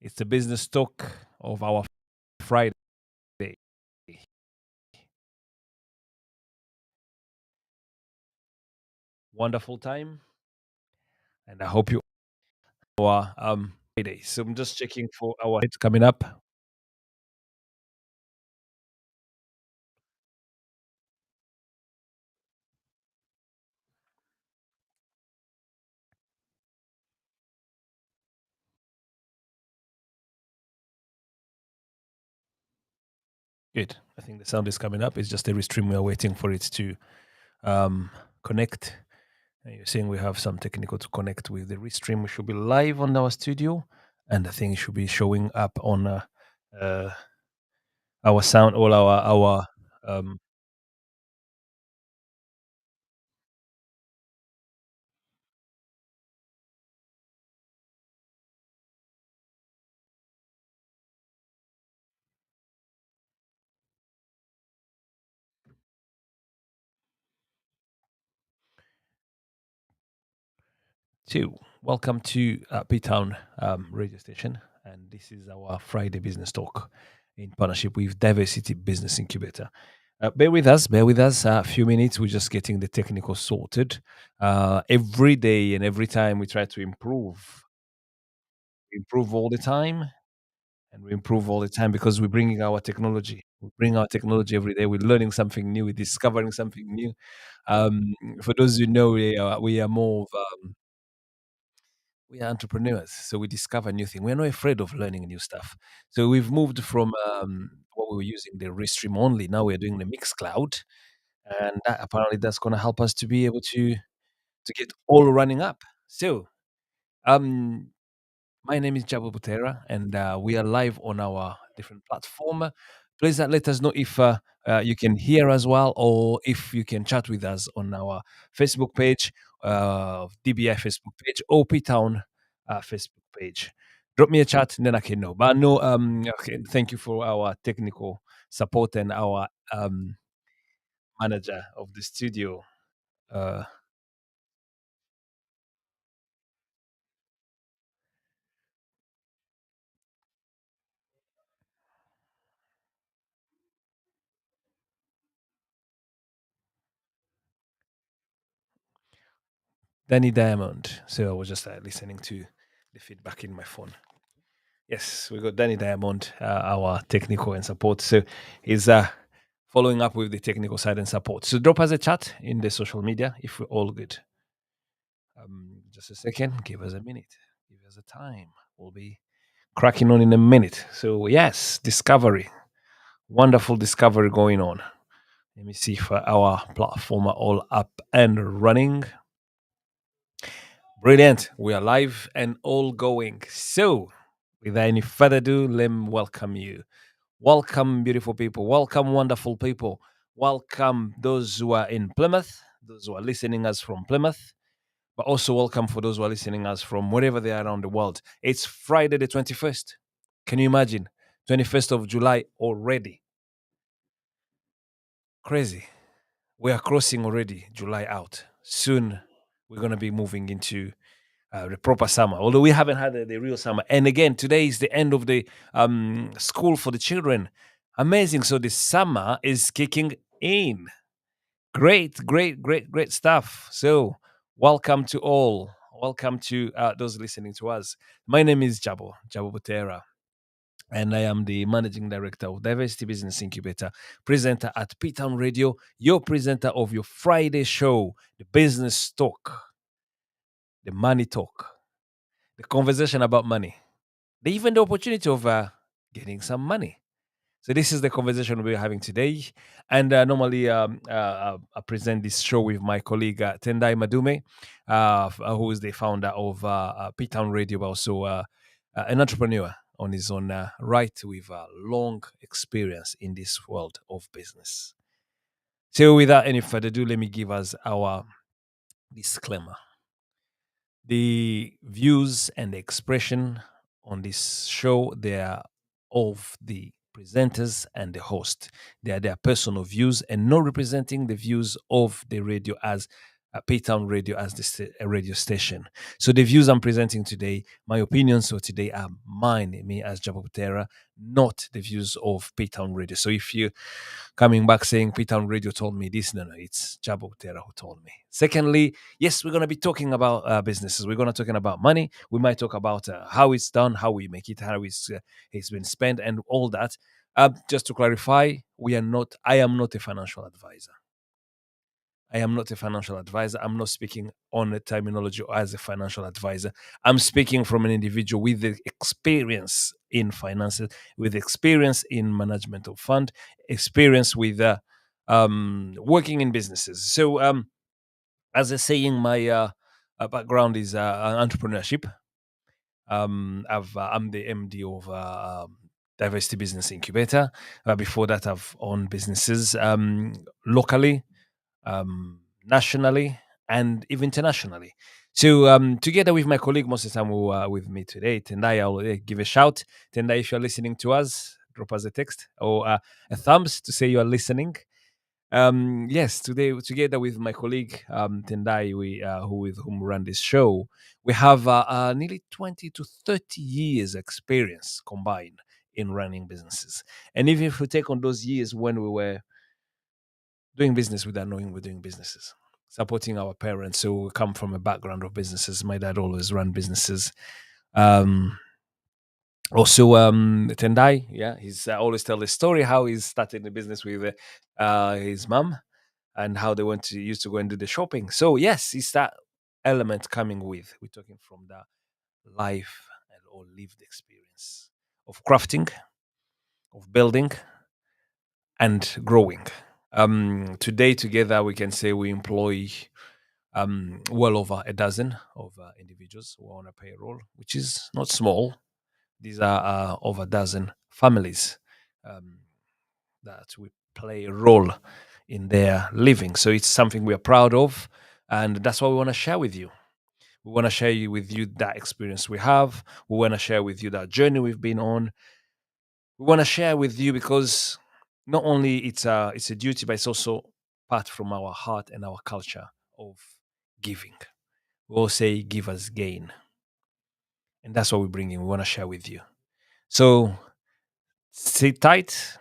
It's the business talk of our Friday. Wonderful time, and I hope you are Friday. So I'm just checking for our it's coming up. Good. I think the sound is coming up. It's just every stream we are waiting for it to um, connect. And you're saying we have some technical to connect with the restream. We should be live on our studio, and I think it should be showing up on uh, our sound, all our um, 2. Welcome to P Town radio station, and this is our Friday business talk in partnership with Diversity Business Incubator. Bear with us a few minutes. We're just getting the technical sorted. Every day and every time we try to improve all the time, and we improve all the time because we're bringing our technology. We bring our technology every day. We're learning something new. We're discovering something new. For those who know, we are more of we are entrepreneurs, so we discover new things. We're not afraid of learning new stuff. So we've moved from what we were using the Restream only. Now we're doing the mix cloud, and that, apparently that's going to help us to be able to get all running up. So um, my name is Jabo Butera, and we are live on our different platform. Please let us know if you can hear as well, or if you can chat with us on our Facebook page, DBI Facebook page, or P Town Facebook page. Drop me a chat, and then I can know. But no, okay, thank you for our technical support and our manager of the studio, uh, Danny Diamond. So I was just listening to the feedback in my phone. Yes, we got Danny Diamond, our technical and support. So he's following up with the technical side and support. So drop us a chat in the social media if we're all good. Just a second, give us a minute, give us a time. We'll be cracking on in a minute. So yes, discovery, wonderful discovery going on. Let me see if our platform are all up and running. Brilliant. We are live and all going. So without any further ado, let me welcome you. Welcome, beautiful people. Welcome, wonderful people. Welcome those who are in Plymouth, those who are listening us from Plymouth, but also welcome for those who are listening us from wherever they are around the world. It's Friday the 21st. Can you imagine? 21st of July already. Crazy. We are crossing already July out. Soon we're going to be moving into the proper summer, although we haven't had the real summer. And again, today is the end of the school for the children. Amazing. So the summer is kicking in. Great, great, great, great stuff. So, welcome to all. Welcome to those listening to us. My name is Jabo Butera, and I am the managing director of Diversity Business Incubator, presenter at P Town Radio, your presenter of your Friday show, the business talk, the money talk, the conversation about money, even the opportunity of getting some money. So this is the conversation we're having today, and normally I present this show with my colleague Tendai Madume, who is the founder of P Town Radio, but also an entrepreneur on his own right with long experience in this world of business. So without any further ado, let me give us our disclaimer. The views and the expression on this show, they are of the presenters and the host. They are their personal views and not representing the views of the radio as Paytown Radio as the radio station. So the views I'm presenting today, my opinions for today are mine, me as Jabo Butera, not the views of Paytown Radio. So if you coming back saying Paytown Radio told me this, no, it's Jabo Butera who told me. Secondly, yes, we're going to be talking about businesses. We're going to talking about money. We might talk about how it's done, how we make it, how it's been spent, and all that. Just to clarify, we are not. I am not a financial advisor. I am not a financial advisor. I'm not speaking on the terminology as a financial advisor. I'm speaking from an individual with the experience in finances, with experience in management of fund, experience with working in businesses. So, as I saying, my background is entrepreneurship. I'm the MD of Diversity Business Incubator. Before that, I've owned businesses locally, nationally, and even internationally. So, together with my colleague, most of the time who are with me today, Tendai, I'll give a shout. Tendai, if you're listening to us, drop us a text or a thumbs to say you are listening. Yes, today together with my colleague Tendai, who with whom we run this show, we have nearly 20 to 30 years experience combined in running businesses. And even if we take on those years when we were doing business without knowing we're doing businesses, supporting our parents who come from a background of businesses. My dad always ran businesses. Um, Also, Tendai, yeah, he's always tell the story how he started the business with his mum and how they went to used to go and do the shopping. So yes, it's that element coming with. We're talking from the life and or lived experience of crafting, of building, and growing. Today, together, we can say we employ well over a dozen of individuals who are on a payroll, which is not small. These are over a dozen families um, that we play a role in their living. So it's something we are proud of, and that's what we want to share with you. We want to share with you that experience we have. We want to share with you that journey we've been on. We want to share with you because not only it's a duty, but it's also part from our heart and our culture of giving. We all say, "Give us gain," and that's what we bring in. We want to share with you. So sit tight.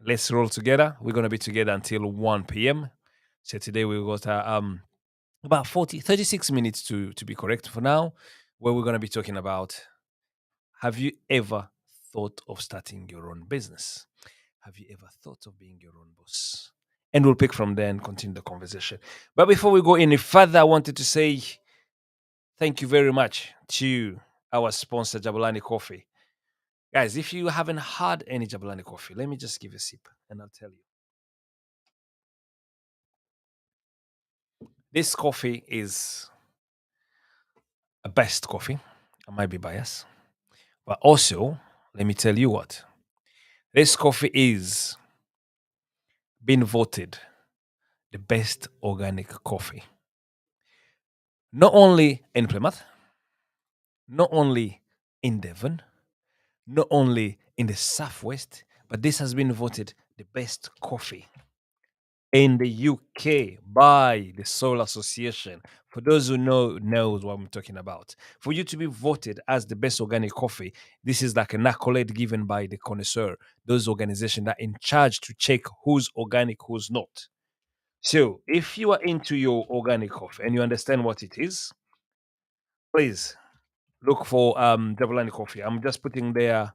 Let's roll together. We're gonna be together until 1 p.m. So today we got about 36 minutes to be correct for now, where we're gonna be talking about, have you ever thought of starting your own business? Have you ever thought of being your own boss? And we'll pick from there and continue the conversation. But before we go any further, I wanted to say thank you very much to our sponsor, Jabulani Coffee. Guys, if you haven't had any Jabulani coffee, let me just give a sip and I'll tell you. This coffee is a best coffee. I might be biased, but also let me tell you what this coffee is being voted the best organic coffee, not only in Plymouth, not only in Devon, not only in the Southwest, but this has been voted the best coffee in the UK by the Soul Association. For those who knows what I'm talking about. For you to be voted as the best organic coffee, this is like an accolade given by the connoisseur, those organizations that are in charge to check who's organic, who's not. So if you are into your organic coffee and you understand what it is, please look for Jabalani Coffee. I'm just putting their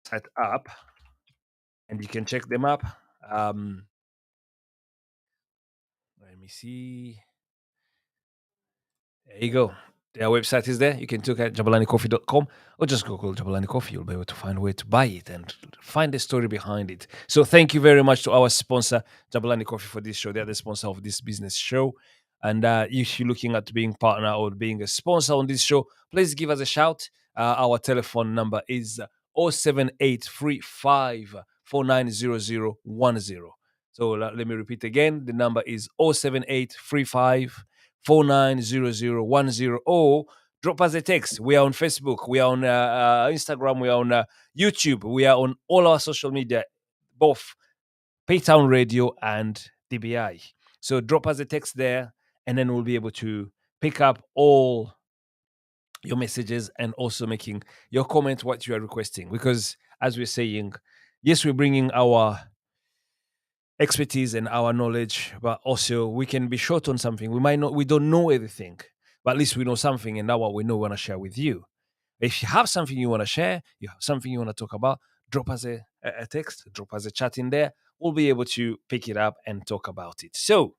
site up and you can check them up. Um, Let me see. There you go. Their website is there. You can look at jabalanicoffee.com or just Google Jabalani Coffee. You'll be able to find where to buy it and find the story behind it. So thank you very much to our sponsor, Jabalani Coffee, for this show. They're the sponsor of this business show. And if you're looking at being partner or being a sponsor on this show, please give us a shout. Our telephone number is 07835 So let me repeat again. The number is 07835 490010, or drop us a text. We are on Facebook, we are on Instagram, we are on YouTube, we are on all our social media, both Paytown Radio and DBI. So drop us a text there, and then we'll be able to pick up all your messages and also making your comment what you are requesting. Because as we're saying, yes, we're bringing our expertise and our knowledge, but also we can be short on something. We don't know everything, but at least we know something, and now what we know we want to share with you. If you have something you want to share, you have something you want to talk about, drop us a text, drop us a chat in there. We'll be able to pick it up and talk about it. So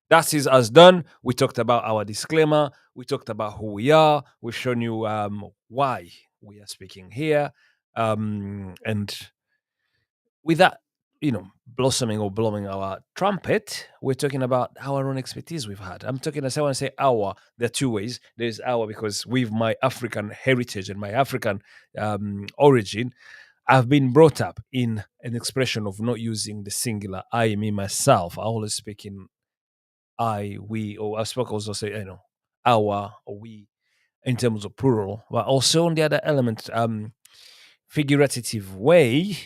that is us done. We talked about our disclaimer. We talked about who we are. We've shown you why we are speaking here. And with that, blossoming or blowing our trumpet, we're talking about our own expertise we've had. I'm talking, as I want to say our, there are two ways. There's our, because with my African heritage and my African origin, I've been brought up in an expression of not using the singular I, me, myself. I always speak in I, we, or I spoke also say, our or we in terms of plural, but also on the other element, figurative way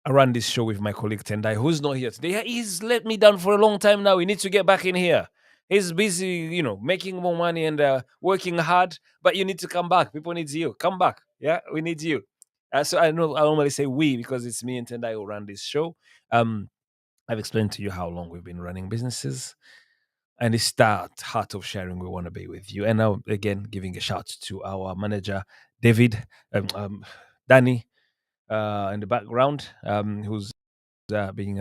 around this show with my colleague Tendai, who's not here today. He's let me down for a long time now. He needs to get back in here. He's busy, making more money and working hard, but you need to come back. People need you. Come back. Yeah, we need you. So I know I normally say we because it's me and Tendai who run this show. Um, I've explained to you how long we've been running businesses, and it's that heart of sharing we want to be with you. And now again, giving a shout to our manager, David, Danny, in the background, who's being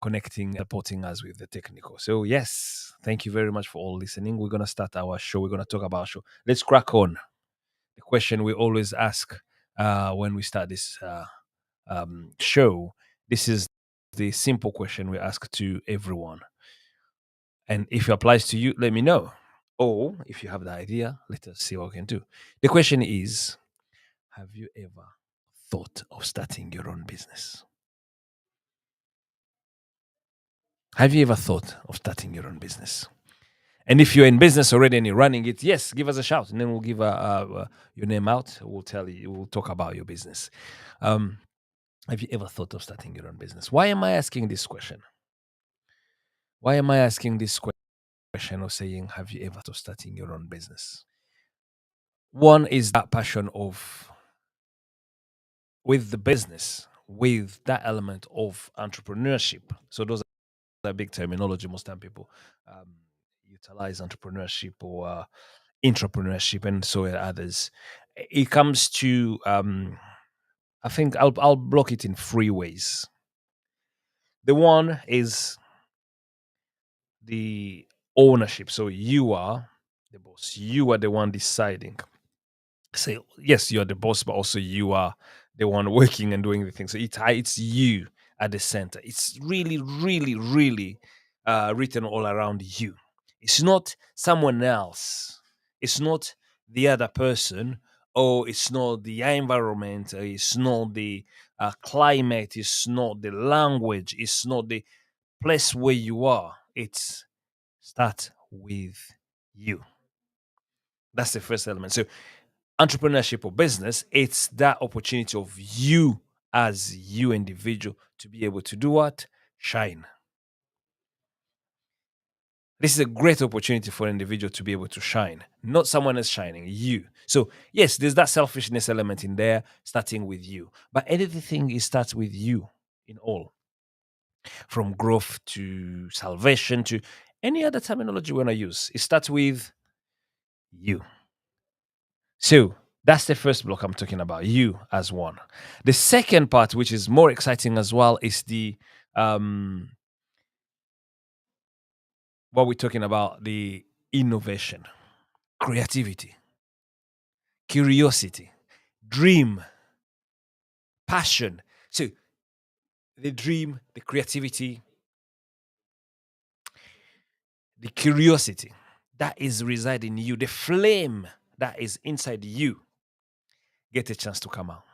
connecting, supporting us with the technical. So yes, thank you very much for all listening. We're gonna start our show. We're gonna talk about our show. Let's crack on. The question we always ask when we start this show. This is the simple question we ask to everyone. And if it applies to you, let me know. Or if you have the idea, let us see what we can do. The question is, have you ever thought of starting your own business? Have you ever thought of starting your own business? And if you're in business already and you're running it, yes, give us a shout, and then we'll give your name out. We'll tell you. We'll talk about your business. Um, have you ever thought of starting your own business? Why am I asking this question? Why am I asking this question or saying, have you ever thought of starting your own business? One is that passion of with the business, with that element of entrepreneurship. So those are big terminology. Most time people um, utilize entrepreneurship or entrepreneurship, and so are others. It comes to, I think I'll block it in three ways. The one is the ownership. So you are the boss. You are the one deciding. Say yes, you're the boss, but also you are the one working and doing the thing. So it's you at the center. It's really, really, really written all around you. It's not someone else. It's not the other person, or it's not the environment. It's not the climate. It's not the language. It's not the place where you are. It's start with you. That's the first element. So entrepreneurship or business, it's that opportunity of you as you individual to be able to do what? Shine. This is a great opportunity for an individual to be able to shine, not someone else shining, you. So, yes, there's that selfishness element in there, starting with you. But anything it starts with you in all, from growth to salvation to any other terminology we want to use. It starts with you. So that's the first block I'm talking about, you as one. The second part, which is more exciting as well, is the what we're talking about, the innovation, creativity, curiosity, dream, passion. So the dream, the creativity, the curiosity that is residing in you, the flame that is inside you, get a chance to come out,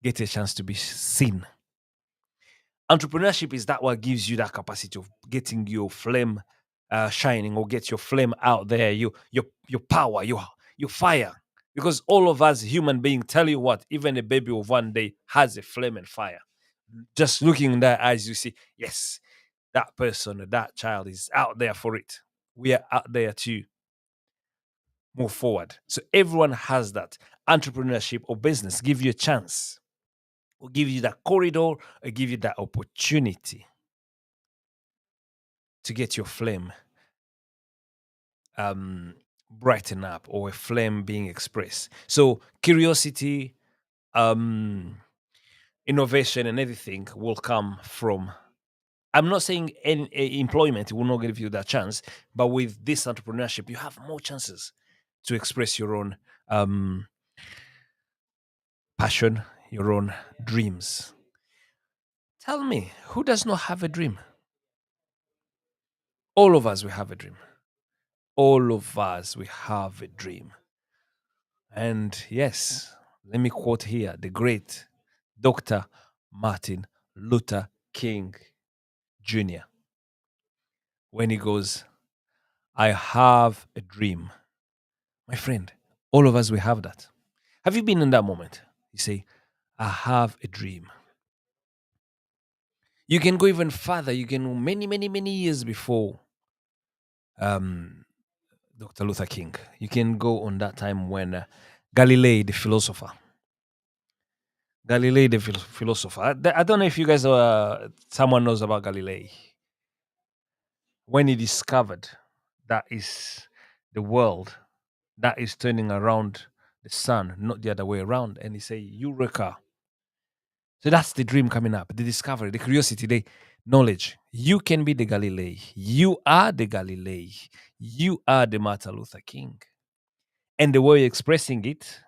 get a chance to be seen. Entrepreneurship is that what gives you that capacity of getting your flame shining, or get your flame out there, your power, your fire. Because all of us human beings, tell you what, even a baby of one day has a flame and fire. Just looking in their eyes, you see, yes, that person or that child is out there for it. We are out there to move forward. So everyone has that. Entrepreneurship or business give you a chance, or give you that corridor, or give you that opportunity to get your flame um, brighten up, or a flame being expressed. So curiosity, um, innovation, and everything will come from. I'm not saying any employment will not give you that chance, but with this entrepreneurship, you have more chances to express your own um, passion, your own dreams. Tell me, who does not have a dream? All of us, we have a dream. All of us, we have a dream. And yes, let me quote here the great Dr. Martin Luther King Jr. when he goes, I have a dream. My friend, all of us, we have that. Have you been in that moment? You say, I have a dream. You can go even further. You can many, many, many years before um, Dr. Luther King. You can go on that time when Galilei, the philosopher, Galilei, the philosopher. I don't know if you guys, someone knows about Galilei. When he discovered that is the world that is turning around the sun, not the other way around, and he say, Eureka. So that's the dream coming up, the discovery, the curiosity, the knowledge. You can be the Galilei. You are the Galilei. You are the Martin Luther King. And the way you're expressing it,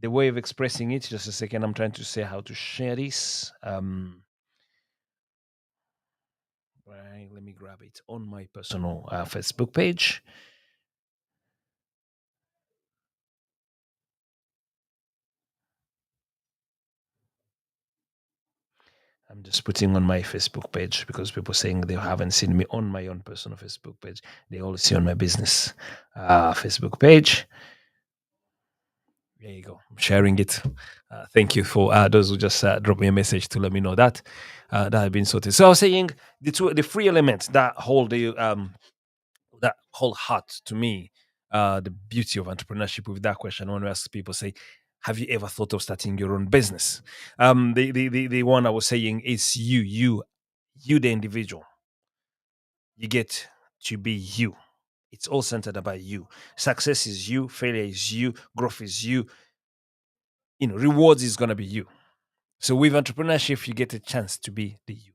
the way of expressing it, just a second, I'm trying to say how to share this. Right, let me grab it on my personal Facebook page. I'm just putting on my Facebook page because people saying they haven't seen me on my own personal Facebook page. They only see on my business Facebook page. There you go. I'm sharing it. Thank you for those who just dropped me a message to let me know that that had been sorted. So I was saying the three elements that whole heart to me, the beauty of entrepreneurship. With that question, I want to ask people, say, have you ever thought of starting your own business? The one I was saying is you the individual. You get to be you. It's all centered about you. Success is you, failure is you, growth is you, rewards is gonna be you. So with entrepreneurship, you get a chance to be the you.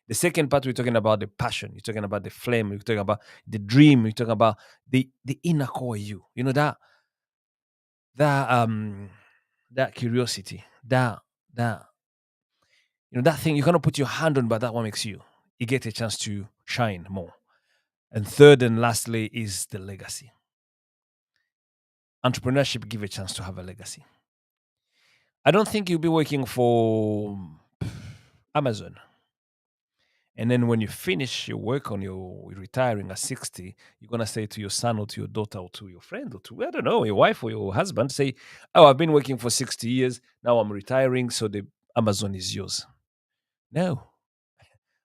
The second part, we're talking about the passion. You're talking about the flame. You're talking about the dream. You're talking about the inner core you. You know that that curiosity, that that thing you cannot put your hand on, but that one makes you. You get a chance to shine more. And third and lastly is the legacy. Entrepreneurship give a chance to have a legacy. I don't think you'll be working for Amazon. And then when you finish your work on your retiring at 60, you're gonna say to your son or to your daughter or to your friend or to, I don't know, your wife or your husband, say, oh, I've been working for 60 years, now I'm retiring, so the Amazon is yours. No.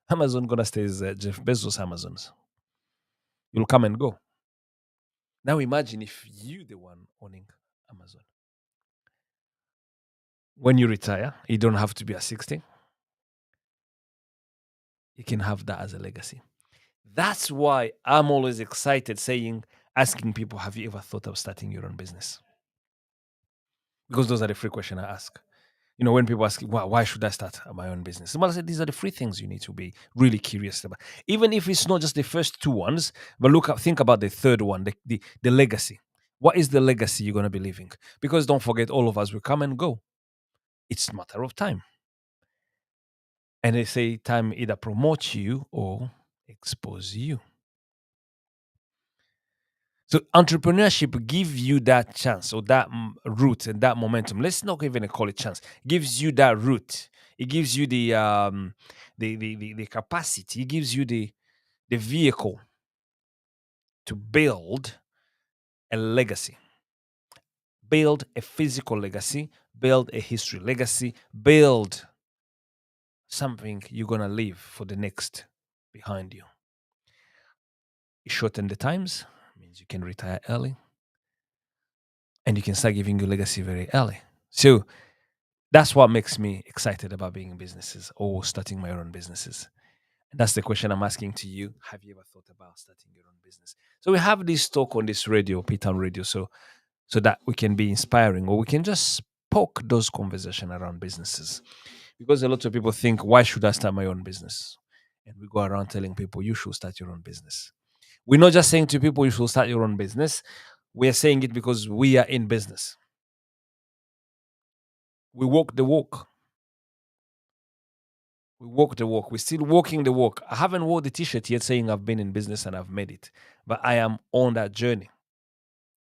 Amazon gonna stay as Jeff Bezos Amazons. You'll come and go. Now imagine if you the one owning Amazon. When you retire, you don't have to be at 60. You can have that as a legacy. That's why I'm always excited asking people, have you ever thought of starting your own business? Because those are the free questions I ask. When people ask, why should I start my own business? Well, I said, these are the free things you need to be really curious about. Even if it's not just the first two ones, but think about the third one, the legacy. What is the legacy you're going to be leaving? Because don't forget, all of us will come and go. It's a matter of time. And they say time either promotes you or exposes you. So entrepreneurship gives you that chance or that route and that momentum. Let's not even call it chance. Gives you that route. It gives you the capacity. It gives you the vehicle to build a legacy, build a physical legacy, build a history legacy, build something you're gonna leave for the next behind you. It shorten the times, means you can retire early, and you can start giving your legacy very early. So that's what makes me excited about being in businesses or starting my own businesses. And that's the question I'm asking to you. Have you ever thought about starting your own business? So we have this talk on this radio, P-Town Radio, so that we can be inspiring, or we can just poke those conversation around businesses. Because a lot of people think, why should I start my own business? And we go around telling people you should start your own business. We're not just saying to people you should start your own business. We are saying it because we are in business. We walk the walk. We walk the walk. We're still walking the walk. I haven't wore the t-shirt yet saying I've been in business and I've made it, but I am on that journey.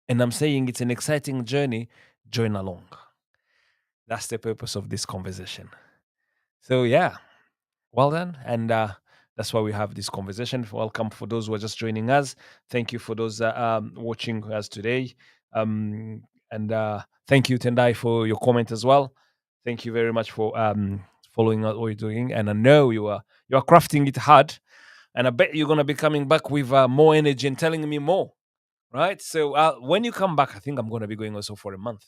And I'm saying it's an exciting journey. Join along. That's the purpose of this conversation. So yeah, well done. And that's why we have this conversation. Welcome for those who are just joining us. Thank you for those watching us today. And thank you, Tendai, for your comment as well. Thank you very much for following what you're doing. And I know you are crafting it hard. And I bet you're gonna be coming back with more energy and telling me more. Right. So when you come back, I think I'm gonna be going also for a month.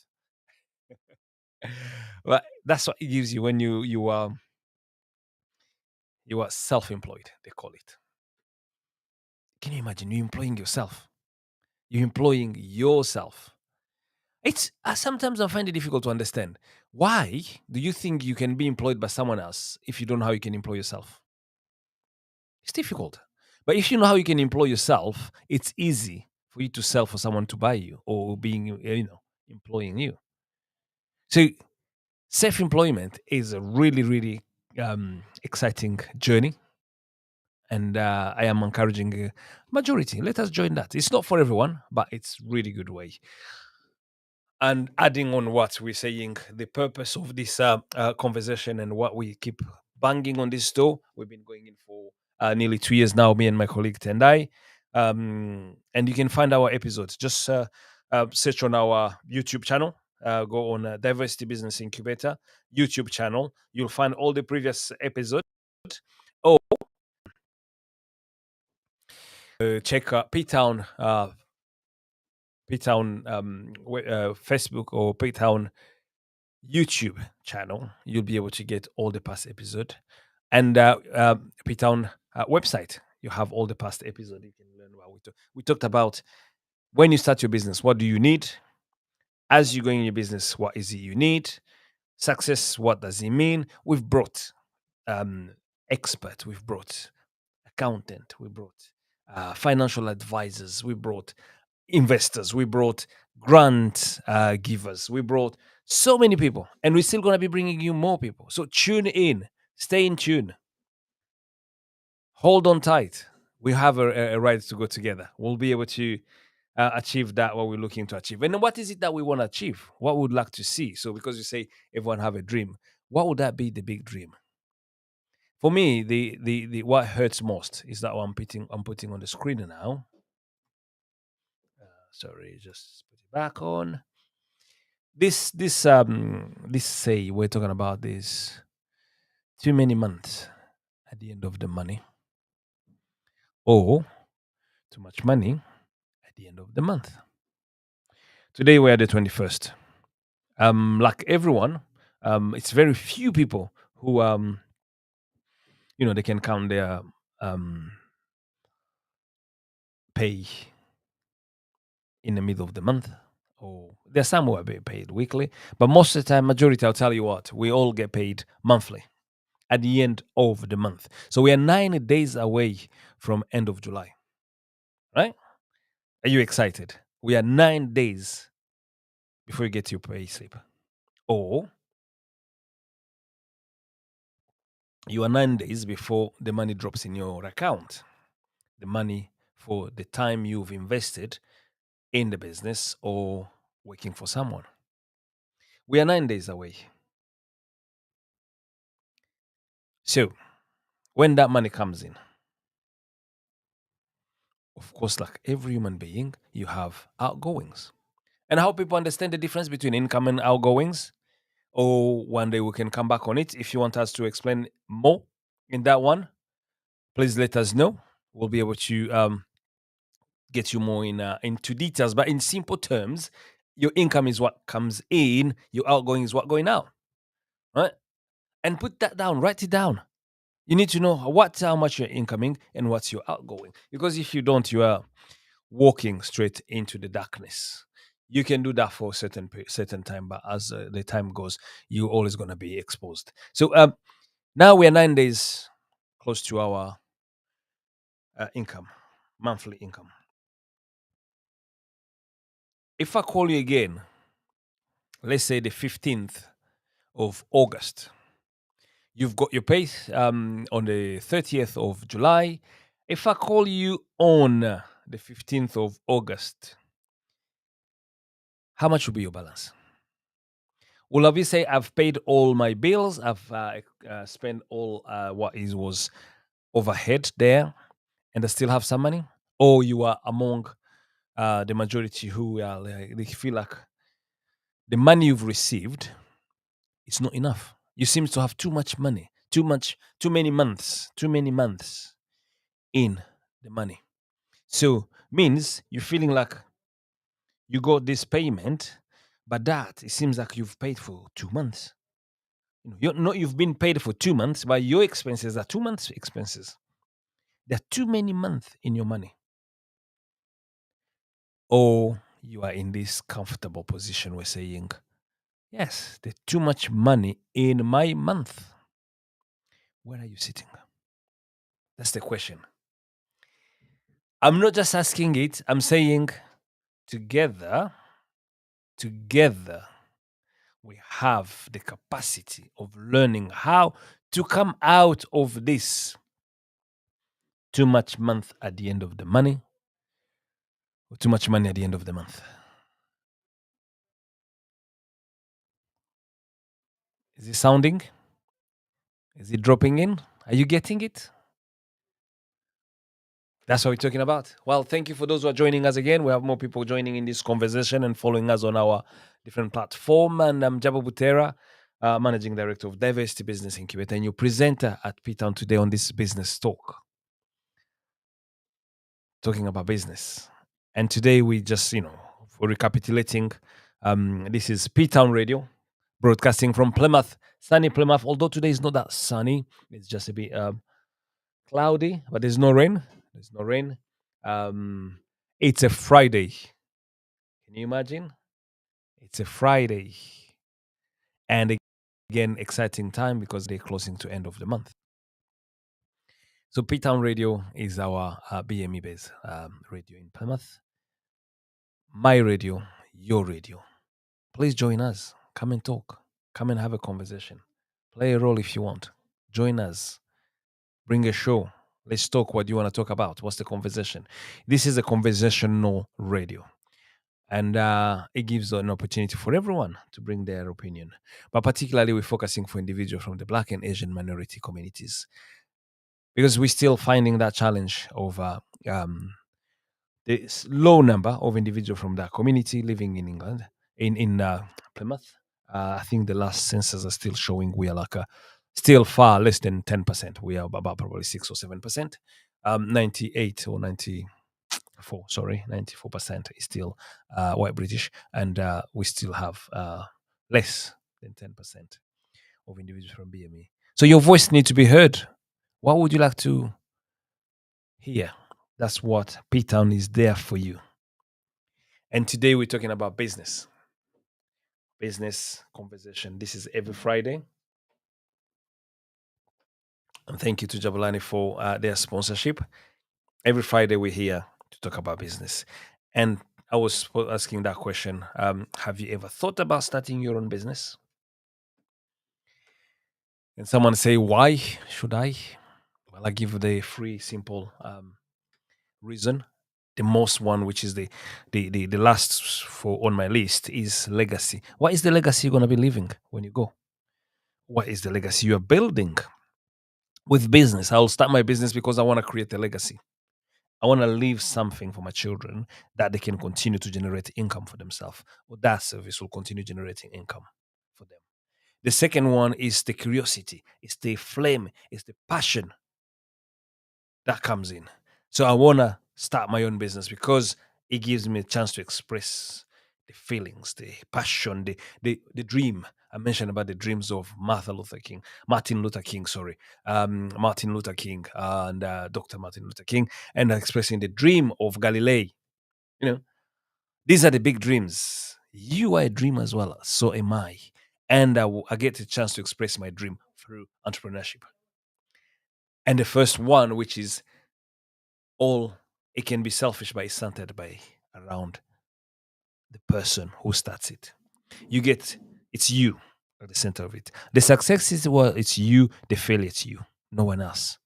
But that's what it gives you when you are self-employed. They call it. Can you imagine you employing yourself? You're employing yourself. It's sometimes I find it difficult to understand. Why do you think you can be employed by someone else if you don't know how you can employ yourself? It's difficult. But if you know how you can employ yourself, it's easy for you to sell for someone to buy you or being, employing you. So self-employment is a really, really exciting journey. And I am encouraging a majority. Let us join that. It's not for everyone, but it's really good way. And adding on what we're saying, the purpose of this conversation and what we keep banging on this door, we've been going in for nearly 2 years now, me and my colleague Tendai. And you can find our episodes. Just search on our YouTube channel. Go on Diversity Business Incubator YouTube channel. You'll find all the previous episodes. Or check P-Town Facebook or P-Town YouTube channel. You'll be able to get all the past episode, and P-Town website. You have all the past episode. You can learn what we talked about. When you start your business, what do you need? As you go in your business, what is it you need? Success, what does it mean? We've brought um, expert. We've brought accountant. We brought financial advisors. We brought investors. We brought grant givers. We brought so many people, and we're still going to be bringing you more people. So tune in, stay in tune, hold on tight. We have a ride to go together. We'll be able to achieve that what we're looking to achieve. And then what is it that we want to achieve? What we'd like to see? So because you say everyone have a dream, what would that be? The big dream for me. The what hurts most is that what I'm putting on the screen now. Sorry, just put it back on. This say we're talking about this too many months at the end of the money, or too much money at the end of the month. Today we're the 21st. Like everyone, it's very few people who they can count their um pay in the middle of the month. Or there's some who are being paid weekly, but most of the time, majority, I'll tell you what, we all get paid monthly at the end of the month. So we are 9 days away from end of July, right? Are you excited? We are 9 days before you get your pay slip. Or you are 9 days before the money drops in your account. The money for the time you've invested in the business or working for someone. We are 9 days away. So when that money comes in, of course, like every human being, you have outgoings. And how people understand the difference between income and outgoings? or one day we can come back on it. If you want us to explain more in that one, please let us know. We'll be able to get you more into details. But in simple terms, your income is what comes in, your outgoing is what going out, right? And put that down, write it down. You need to know what's how much you're incoming and what's your outgoing. Because if you don't, you are walking straight into the darkness. You can do that for a certain time, but as the time goes, you're always going to be exposed. So now we are 9 days close to our income, monthly income. If I call you again, let's say the 15th of August, you've got your pay on the 30th of July. If I call you on the 15th of August, how much will be your balance? Will I say I've paid all my bills, I've spent all what is was overhead there, and I still have some money? Or you are among the majority who are like, they feel like the money you've received is not enough. You seem to have too much money, too many months in the money. So means you're feeling like you got this payment, but that it seems like you've paid for 2 months. You've been paid for 2 months, but your expenses are 2 months expenses. There are too many months in your money. Or you are in this comfortable position where saying, yes, there's too much money in my month. Where are you sitting? That's the question. I'm not just asking it, I'm saying together, together, we have the capacity of learning how to come out of this too much month at the end of the money, or too much money at the end of the month. Is it sounding? Is it dropping in? Are you getting it? That's what we're talking about. Well, thank you for those who are joining us again. We have more people joining in this conversation and following us on our different platform. And I'm Jabo Butera, Managing Director of Diversity Business Incubator, and your presenter at P-Town today on this business talk, talking about business. And today we just, for recapitulating, this is P-Town Radio, broadcasting from Plymouth, sunny Plymouth. Although today is not that sunny, it's just a bit cloudy, but there's no rain. There's no rain. It's a Friday. Can you imagine? It's a Friday. And again, exciting time because they're closing to end of the month. So P-Town Radio is our BME based radio in Plymouth. My radio, your radio. Please join us. Come and talk. Come and have a conversation. Play a role if you want. Join us. Bring a show. Let's talk. What do you want to talk about? What's the conversation? This is a conversational radio. And it gives an opportunity for everyone to bring their opinion. But particularly, we're focusing for individuals from the Black and Asian minority communities because we're still finding that challenge of the low number of individuals from that community living in England, in Plymouth. I think the last census are still showing we are like still far less than 10%. We are about probably 6 or 7%. 98 or 94% is still white British, and we still have less than 10% of individuals from BME. So your voice needs to be heard. What would you like to hear? That's what P-Town is there for you. And today we're talking about business conversation. This is every Friday. And thank you to Jabulani for their sponsorship. Every Friday we're here to talk about business. And I was asking that question. Have you ever thought about starting your own business? And someone say, why should I? Well, I give the free, simple reason. The most one, which is the last for on my list, is legacy. What is the legacy you're going to be leaving when you go? What is the legacy you're building? With business, I'll start my business because I want to create a legacy. I want to leave something for my children that they can continue to generate income for themselves, or that service will continue generating income for them. The second one is the curiosity, it's the flame, it's the passion that comes in. So I want to start my own business because it gives me a chance to express the feelings, the passion, the dream. I mentioned about the dreams of Martin Luther King, sorry, Martin Luther King and Dr. Martin Luther King, and expressing the dream of Galilei. You know, these are the big dreams. You are a dream as well, so am I. And I get a chance to express my dream through entrepreneurship. And the first one, which is all, it can be selfish, but it's centered by around the person who starts it. You get, it's you at the center of it. The success is, well, it's you. The failure, it's you, no one else.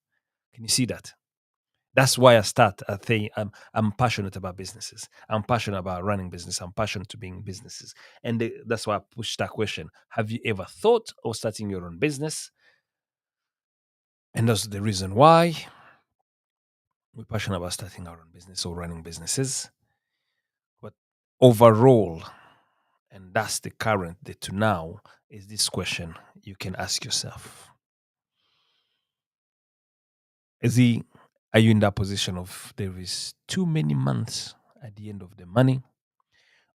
Can you see that? That's why I start. I think I'm passionate about businesses. I'm passionate about running business. I'm passionate to being businesses, and that's why I push that question. Have you ever thought of starting your own business? And that's the reason why we're passionate about starting our own business or running businesses. But overall, and that's the current, the to now, is this question you can ask yourself: Is he? Are you in that position of there is too many months at the end of the money,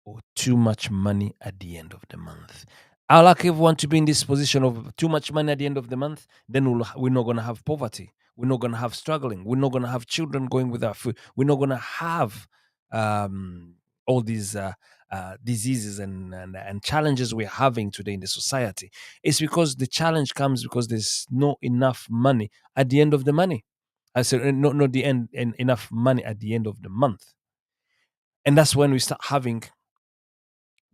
or too much money at the end of the month? I like everyone to be in this position of too much money at the end of the month. Then we're not going to have poverty. We're not going to have struggling. We're not going to have children going without food. We're not going to have um, all these diseases and challenges we're having today in the society. It's because the challenge comes because there's not enough money at the end of the money. I said, not the end, and enough money at the end of the month. And that's when we start having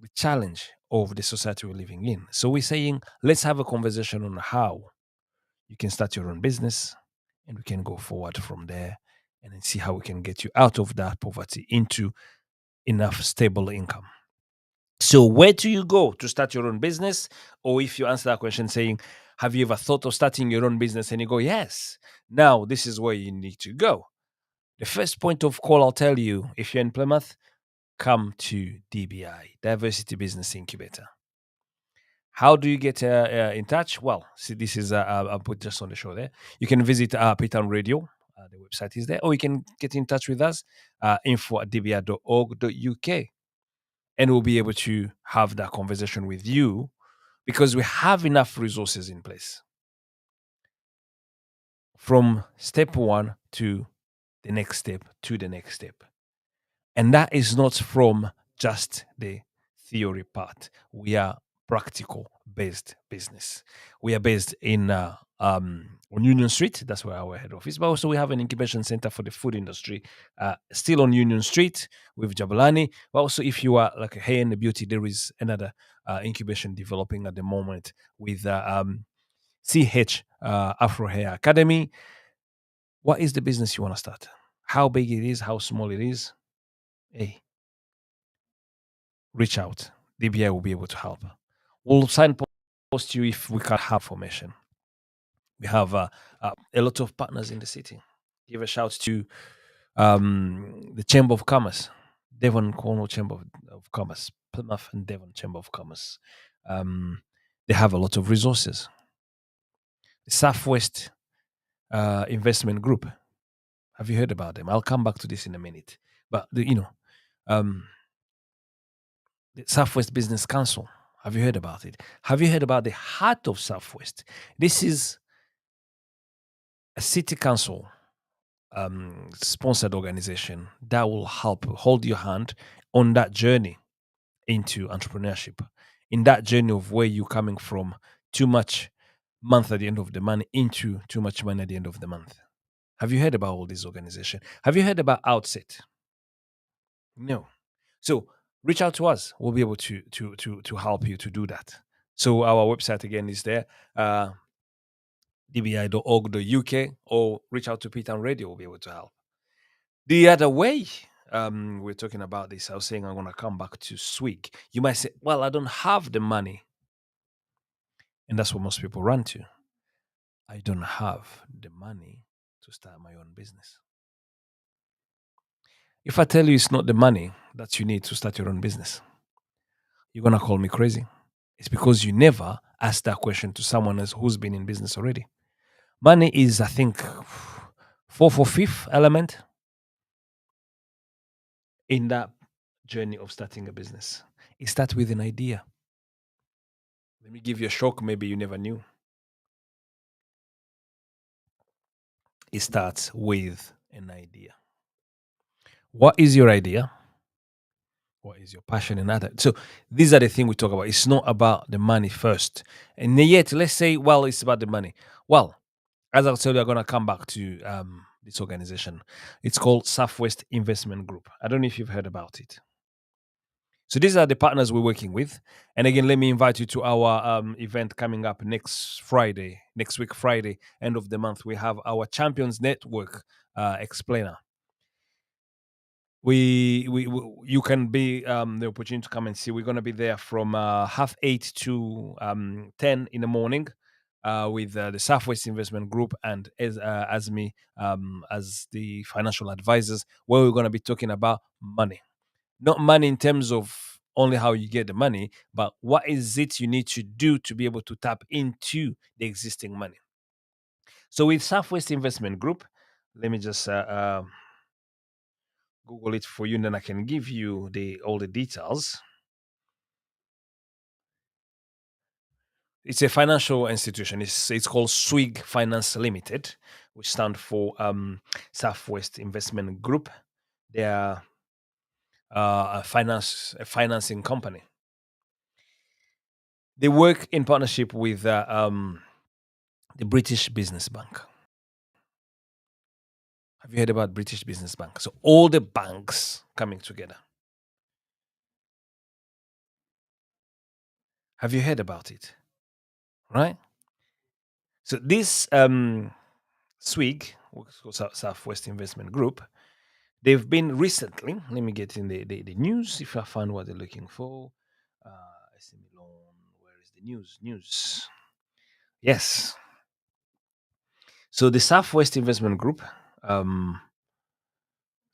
the challenge of the society we're living in. So we're saying, let's have a conversation on how you can start your own business, and we can go forward from there and then see how we can get you out of that poverty into enough stable income. So where do you go to start your own business? Or if you answer that question saying, have you ever thought of starting your own business? And you go, yes. Now this is where you need to go. The first point of call, I'll tell you, if you're in Plymouth, come to DBI, Diversity Business Incubator. How do you get in touch? Well, see, this is, I'll put just on the show there. You can visit Pitan Radio. The website is there. Or you can get in touch with us, info@dbi.org.uk. And we'll be able to have that conversation with you because we have enough resources in place. From step one to the next step to the next step. And that is not from just the theory part. We are practical based business. We are based in on Union Street. That's where our head office. But also we have an incubation center for the food industry, still on Union Street with Jabulani. But also, if you are like a hair and beauty, there is another incubation developing at the moment with CH Afro Hair Academy. What is the business you want to start? How big it is? How small it is? Hey, reach out. DBI will be able to help. We'll signpost you if we can have formation. We have a lot of partners in the city. Give a shout to the Chamber of Commerce, Devon Cornwall Chamber of Commerce, Plymouth and Devon Chamber of Commerce. They have a lot of resources. The Southwest Investment Group. Have you heard about them? I'll come back to this in a minute. But um, the Southwest Business Council. Have you heard about it? Have you heard about the Heart of Southwest? This is a city council sponsored organization that will help hold your hand on that journey into entrepreneurship, in that journey of where you're coming from too much month at the end of the month into too much money at the end of the month. Have you heard about all these organizations? Have you heard about Outset? No. So reach out to us. We'll be able to help you to do that. So our website again is there, dbi.org.uk, or reach out to Peter and Radio. We'll be able to help. The other way, we're talking about this. I was saying I'm going to come back to Swig. You might say, well, I don't have the money. And that's what most people run to. I don't have the money to start my own business. If I tell you it's not the money that you need to start your own business, you're going to call me crazy. It's because you never asked that question to someone else who's been in business already. Money is, I think, fourth or fifth element in that journey of starting a business. It starts with an idea. Let me give you a shock, maybe you never knew. It starts with an idea. What is your idea? What is your passion in that? So these are the things we talk about. It's not about the money first. And yet, let's say, well, it's about the money. Well, as I told you, I'm gonna come back to this organization. It's called Southwest Investment Group. I don't know if you've heard about it. So these are the partners we're working with. And again, let me invite you to our event coming up next Friday, next week Friday, end of the month. We have our Champions Network explainer. You can be the opportunity to come and see. We're going to be there from 8:30 to 10 in the morning with the Southwest Investment Group and as me as the financial advisors, where we're going to be talking about money. Not money in terms of only how you get the money, but what is it you need to do to be able to tap into the existing money. So with Southwest Investment Group, let me just Google it for you, and then I can give you the all the details. It's a financial institution. It's called SWIG Finance Limited, which stand for Southwest Investment Group. They are a financing company. They work in partnership with the British Business Bank. Have you heard about British Business Bank? So all the banks coming together. Have you heard about it? Right. So this SWIG, Southwest Investment Group, they've been recently. Let me get in the news if I find what they're looking for. SME loan. Where is the news? News. Yes. So the Southwest Investment Group.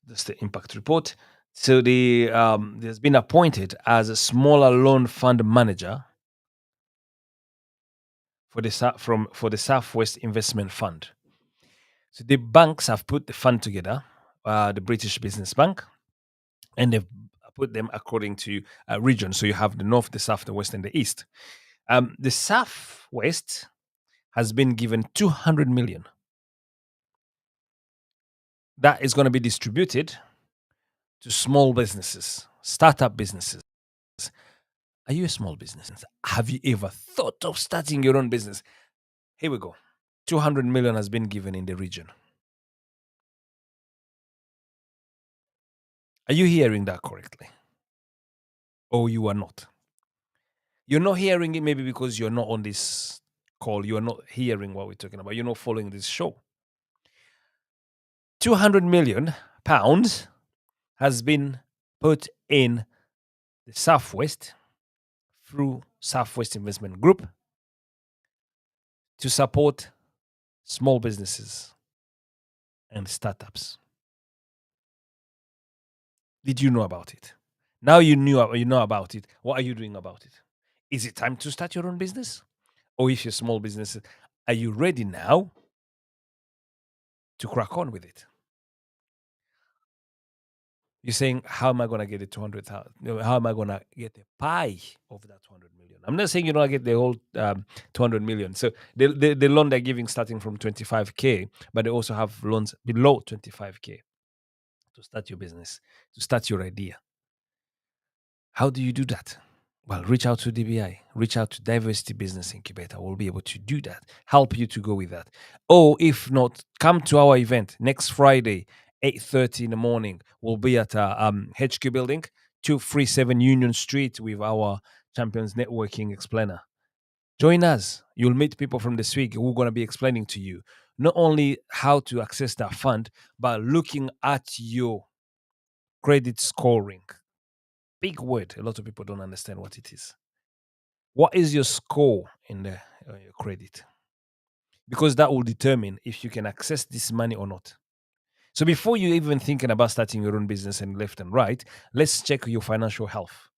That's the impact report. So there's been appointed as a smaller loan fund manager for the Southwest Investment Fund. So the banks have put the fund together, the British Business Bank, and they've put them according to region. So you have the north, the south, the west, and the east. The southwest has been given 200 million. That is going to be distributed to small businesses, startup businesses. Are you a small business? Have you ever thought of starting your own business? Here we go. 200 million has been given in the region. Are you hearing that correctly? Or you are not? You're not hearing it maybe because you're not on this call. You're not hearing what we're talking about. You're not following this show. 200 million pounds has been put in the Southwest through Southwest Investment Group to support small businesses and startups. Did you know about it? Now you know about it. What are you doing about it? Is it time to start your own business? Or if you're small business, are you ready now to crack on with it? You're saying, how am I going to get the 200,000? How am I going to get a pie of that 200 million? I'm not saying you're going to get the whole 200 million. So the loan they're giving starting from 25K, but they also have loans below 25K to start your business, to start your idea. How do you do that? Well, reach out to DBI, reach out to Diversity Business Incubator. We'll be able to do that, help you to go with that. Or if not, come to our event next Friday, 8:30 in the morning. We'll be at HQ building, 237 Union Street with our Champions Networking Explainer. Join us. You'll meet people from the SWIG who are going to be explaining to you not only how to access that fund, but looking at your credit scoring. Big word. A lot of people don't understand what it is. What is your score in the your credit? Because that will determine if you can access this money or not. So before you even thinking about starting your own business and left and right, let's check your financial health.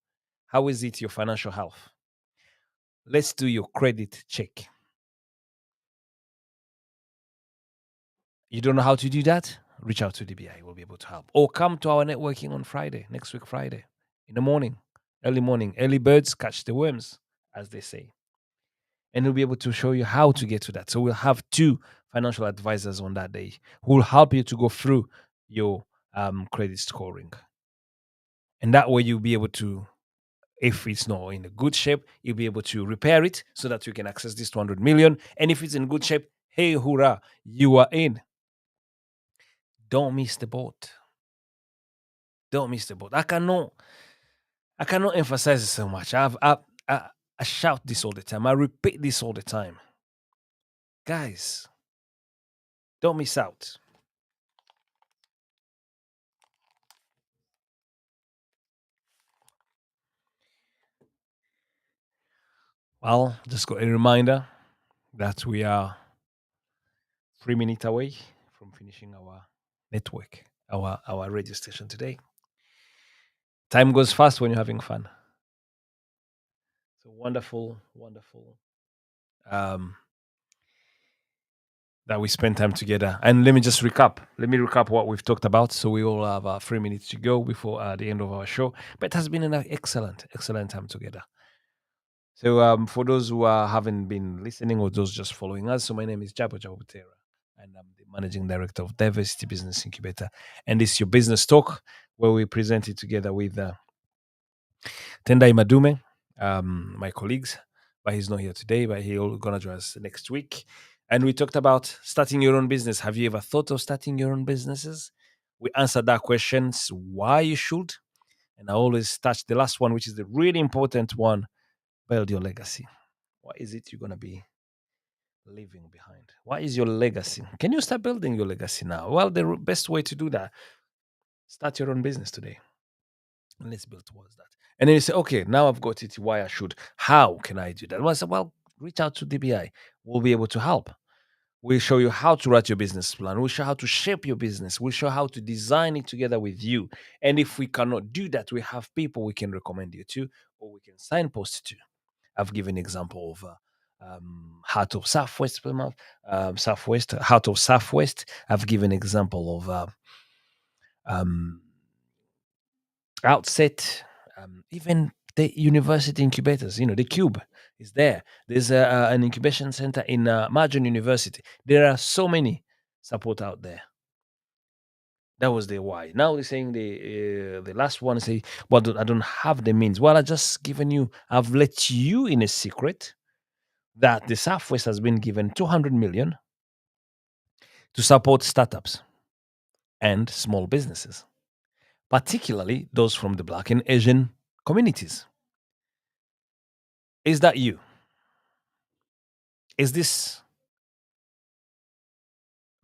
How is it your financial health? Let's do your credit check. You don't know how to do that? Reach out to DBI. We'll be able to help. Or come to our networking on Friday, next week, Friday, in the morning, early morning. Early birds catch the worms, as they say. And we'll be able to show you how to get to that. So we'll have two financial advisors on that day who will help you to go through your credit scoring. And that way you'll be able to, if it's not in a good shape, you'll be able to repair it so that you can access this 200 million. And if it's in good shape, hey, hoorah, you are in. Don't miss the boat. Don't miss the boat. I cannot emphasize it so much. I shout this all the time. I repeat this all the time. Guys, don't miss out. Well, just got a reminder that we are 3 minutes away from finishing our network, our radio station today. Time goes fast when you're having fun. So wonderful, wonderful um, that we spend time together. And let me just recap. Let me recap what we've talked about. So we all have 3 minutes to go before the end of our show. But it has been an excellent, excellent time together. So for those who haven't been listening or those just following us, so my name is Jabo Butera, and I'm the managing director of Diversity Business Incubator. And this is your business talk where we present it together with Tendai Madume, my colleagues, but he's not here today, but he'll gonna join us next week. And we talked about starting your own business. Have you ever thought of starting your own businesses? We answered that questions why you should. And I always touch the last one, which is the really important one: build your legacy. What is it you're gonna be leaving behind? What is your legacy? Can you start building your legacy now? Well, the best way to do that, start your own business today. And let's build towards that. And then you say, okay, now I've got it. Why I should? How can I do that? Well, I said, well, reach out to DBI. We'll be able to help. We'll show you how to write your business plan. We'll show how to shape your business. We'll show how to design it together with you. And if we cannot do that, we have people we can recommend you to, or we can signpost to. I've given example of Heart of Southwest Plymouth, Southwest, Heart of Southwest. I've given example of um, Outset, even the university incubators. The Cube is there. There's an incubation center in Margin University. There are so many support out there. That was the why. Now they're saying the last one say, well, I don't have the means. Well, I just given you. I've let you in a secret that the Southwest has been given 200 million to support startups and small businesses, particularly those from the Black and Asian communities. Is that you? Is this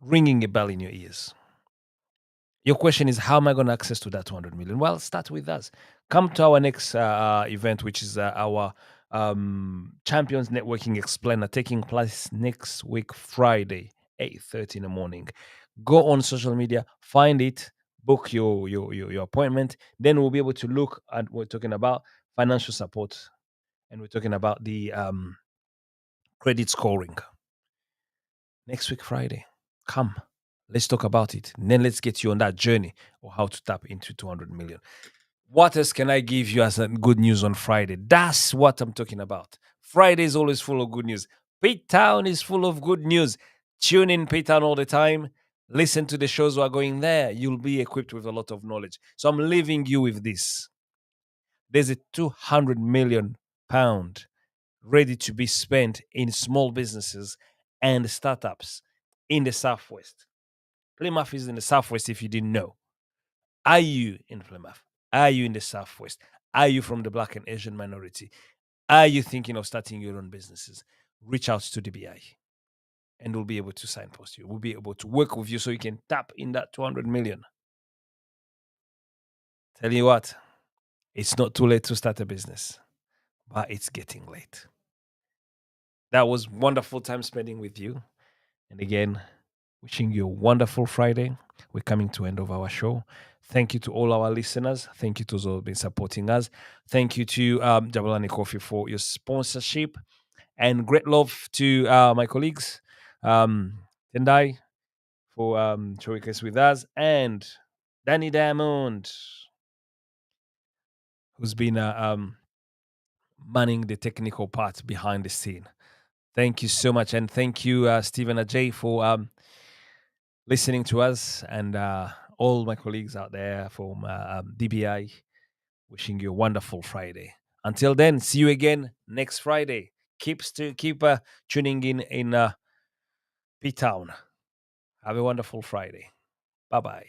ringing a bell in your ears? Your question is, how am I going to access to that 200 million? Well, start with us. Come to our next event, which is our Champions Networking Explainer, taking place next week, Friday, 8:30 in the morning. Go on social media, find it, book your appointment. Then we'll be able to look at, we're talking about financial support, and we're talking about the credit scoring. Next week, Friday. Come. Let's talk about it. And then let's get you on that journey of how to tap into 200 million. What else can I give you as a good news on Friday? That's what I'm talking about. Friday is always full of good news. Pete Town is full of good news. Tune in Pete Town all the time. Listen to the shows we are going there. You'll be equipped with a lot of knowledge. So I'm leaving you with this. There's a 200 million pound ready to be spent in small businesses and startups in the Southwest. Plymouth is in the Southwest if you didn't know. Are you in Plymouth? Are you in the Southwest? Are you from the Black and Asian minority? Are you thinking of starting your own businesses? Reach out to DBI and we'll be able to signpost you. We'll be able to work with you so you can tap in that 200 million. Tell you what, it's not too late to start a business, but it's getting late. That was wonderful time spending with you. And again, wishing you a wonderful Friday. We're coming to end of our show. Thank you to all our listeners. Thank you to those who have been supporting us. Thank you to Jabalani Coffee for your sponsorship. And great love to my colleagues, Tendai, for showcase with us, and Danny Diamond, who's been manning the technical part behind the scene. Thank you so much. And thank you, Stephen Ajay, for listening to us, and all my colleagues out there from DBI. Wishing you a wonderful Friday. Until then, see you again next Friday. Keep tuning in P Town. Have a wonderful Friday. Bye bye.